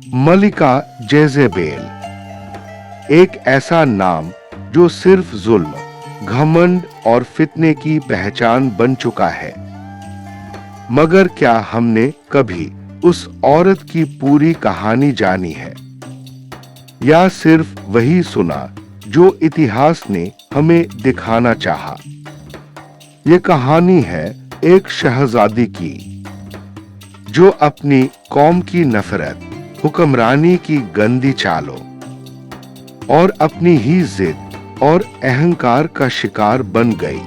मलिका Jezebel, एक ऐसा नाम जो सिर्फ जुल्म, घमंड और फितने की पहचान बन चुका है। मगर क्या हमने कभी उस औरत की पूरी कहानी जानी है, या सिर्फ वही सुना जो इतिहास ने हमें दिखाना चाहा? ये कहानी है एक शहजादी की, जो अपनी कौम की नफरत, हुक्मरानी की गंदी चालों और अपनी ही जिद और अहंकार का शिकार बन गई।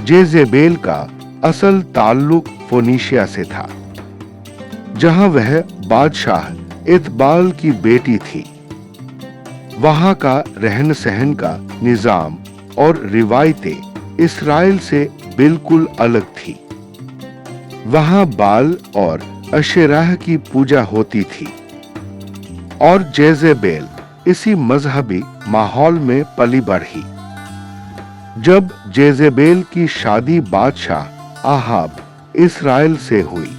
जेजेबेल का असल ताल्लुक फोनीशिया से था, जहां वह बादशाह इतबाल की बेटी थी। वहां का रहन सहन का निजाम और रिवायतें इस्राएल से बिल्कुल अलग थी। वहां बाल और अशेराह की पूजा होती थी, और जेजेबेल इसी मजहबी माहौल में पली बढ़ी। जब जेजेबेल की शादी बादशाह आहाब इस्राएल से हुई,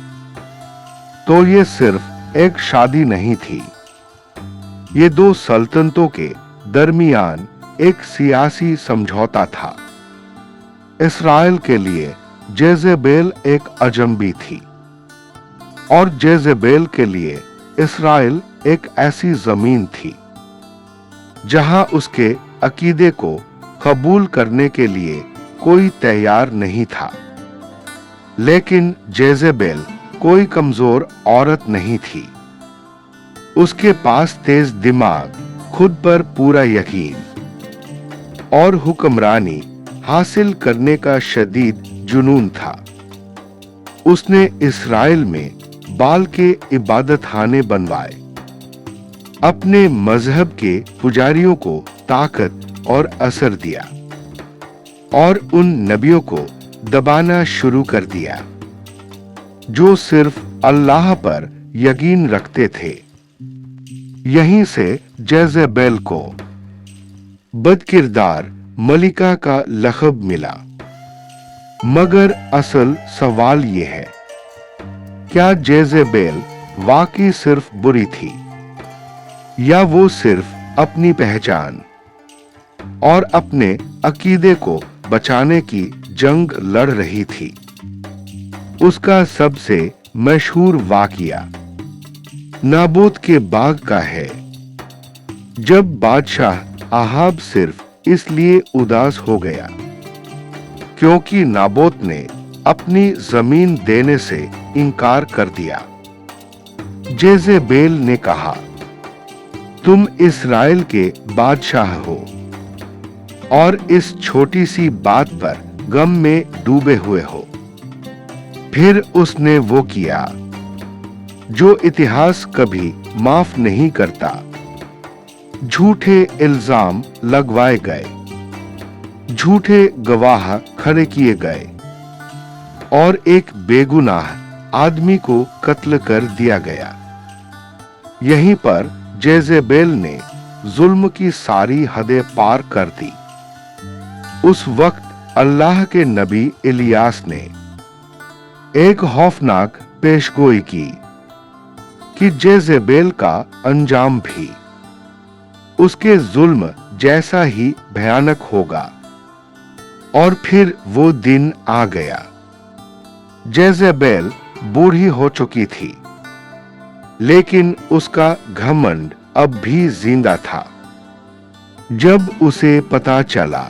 तो ये सिर्फ एक शादी नहीं थी, ये दो सल्तनतों के दरमियान एक सियासी समझौता था। इस्राएल के लिए जेजेबेल एक अजनबी थी, और जेजेबेल के लिए इस्राएल एक ऐसी जमीन थी जहां उसके अकीदे को कबूल करने के लिए कोई तैयार नहीं था। लेकिन जेजेबेल कोई कमजोर औरत नहीं थी। उसके पास तेज दिमाग, खुद पर पूरा यकीन और हुक्मरानी हासिल करने का शदीद जुनून था। उसने इस्राएल में बाल के इबादतखाने बनवाए, अपने मजहब के पुजारियों को ताकत और असर दिया, और उन नबियों को दबाना शुरू कर दिया जो सिर्फ अल्लाह पर यकीन रखते थे। यहीं से जेजेबेल को बदकिरदार मलिका का लक़ब मिला। मगर असल सवाल यह है, क्या जेजेबेल वाकई सिर्फ बुरी थी, या वो सिर्फ अपनी पहचान और अपने अकीदे को बचाने की जंग लड़ रही थी? उसका सबसे मशहूर वाकया नाबोत के बाग का है, जब बादशाह आहाब सिर्फ इसलिए उदास हो गया क्योंकि नाबोत ने अपनी जमीन देने से इनकार कर दिया। जेजेबेल ने कहा, तुम इस्राएल के बादशाह हो और इस छोटी सी बात पर गम में डूबे हुए हो। फिर उसने वो किया जो इतिहास कभी माफ नहीं करता। झूठे इल्जाम लगवाए गए, झूठे गवाह खड़े किए गए, और एक बेगुनाह आदमी को कत्ल कर दिया गया। यहीं पर जेजेबेल ने जुल्म की सारी हदें पार कर दी। उस वक्त अल्लाह के नबी इलियास ने एक खौफनाक पेशगोई की कि जेजेबेल का अंजाम भी उसके जुल्म जैसा ही भयानक होगा। और फिर वो दिन आ गया। जेजेबेल बूढ़ी हो चुकी थी, लेकिन उसका घमंड अब भी जिंदा था। जब उसे पता चला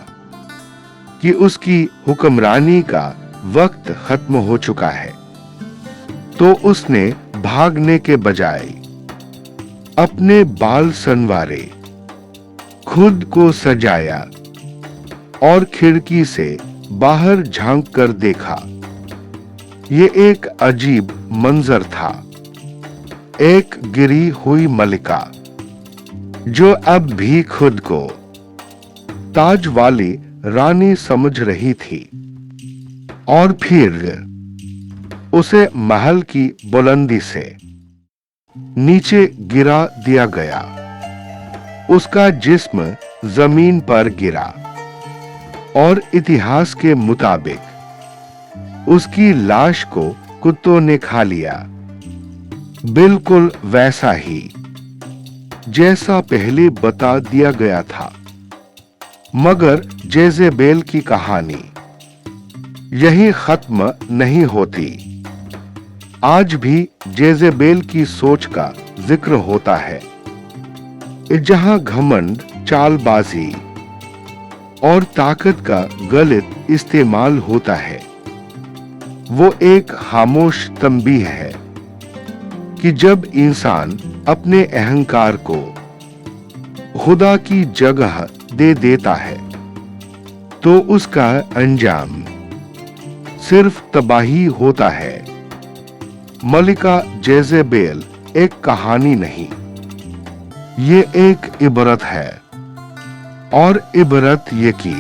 कि उसकी हुक्मरानी का वक्त खत्म हो चुका है, तो उसने भागने के बजाय अपने बाल संवारे, खुद को सजाया और खिड़की से बाहर झांक कर देखा। ये एक अजीब मंजर था। एक गिरी हुई मलिका जो अब भी खुद को ताज वाली रानी समझ रही थी, और फिर उसे महल की बुलंदी से नीचे गिरा दिया गया। उसका जिस्म जमीन पर गिरा, और इतिहास के मुताबिक उसकी लाश को कुत्तों ने खा लिया। बिल्कुल वैसा ही जैसा पहले बता दिया गया था। मगर जेजेबेल की कहानी यही खत्म नहीं होती। आज भी जेजेबेल की सोच का जिक्र होता है। जहां घमंड, चालबाजी और ताकत का गलत इस्तेमाल होता है, वो एक खामोश तंबीह है कि जब इंसान अपने अहंकार को खुदा की जगह दे देता है तो उसका अंजाम सिर्फ तबाही होता है। मलिका जेजेबेल एक कहानी नहीं, ये एक इबरत है। और इबरत ये कि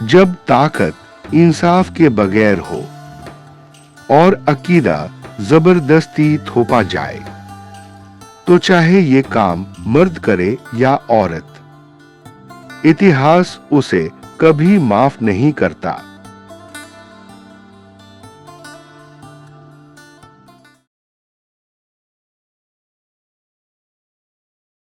जब ताकत इंसाफ के बगैर हो और अकीदा जबरदस्ती थोपा जाए, तो चाहे ये काम मर्द करे या औरत, इतिहास उसे कभी माफ नहीं करता।